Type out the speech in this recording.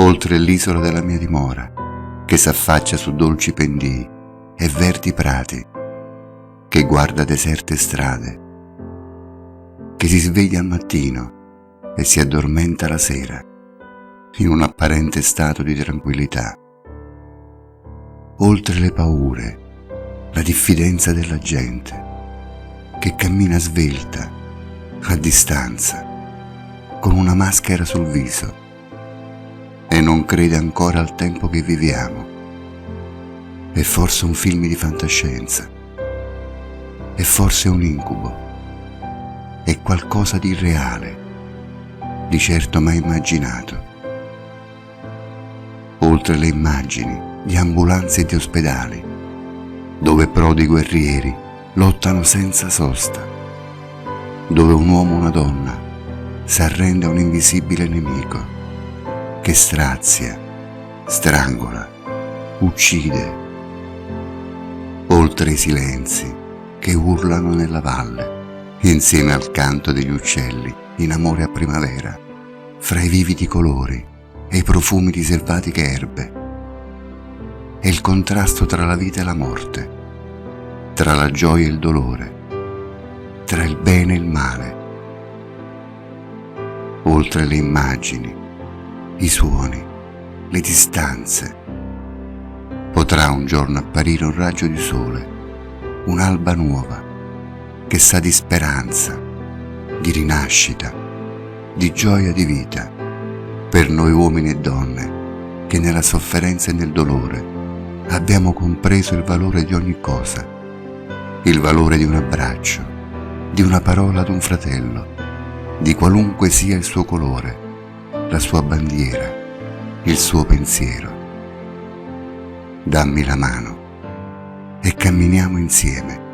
oltre l'isola della mia dimora, che s'affaccia su dolci pendii e verdi prati, che guarda deserte strade, che si sveglia al mattino e si addormenta la sera, in un apparente stato di tranquillità. Oltre le paure, la diffidenza della gente, che cammina svelta, a distanza, con una maschera sul viso, e non crede ancora al tempo che viviamo. È forse un film di fantascienza, è forse un incubo, è qualcosa di irreale, di certo mai immaginato. Oltre le immagini di ambulanze e di ospedali, dove prodi guerrieri lottano senza sosta, dove un uomo o una donna s'arrende a un invisibile nemico che strazia, strangola, uccide. Oltre i silenzi che urlano nella valle, insieme al canto degli uccelli in amore a primavera, fra i vividi colori e i profumi di selvatiche erbe, e il contrasto tra la vita e la morte, tra la gioia e il dolore, tra il bene e il male. Oltre le immagini, i suoni, le distanze, potrà un giorno apparire un raggio di sole, un'alba nuova, che sa di speranza, di rinascita, di gioia di vita, per noi uomini e donne, che nella sofferenza e nel dolore abbiamo compreso il valore di ogni cosa, il valore di un abbraccio, di una parola ad un fratello, di qualunque sia il suo colore, la sua bandiera, il suo pensiero. Dammi la mano e camminiamo insieme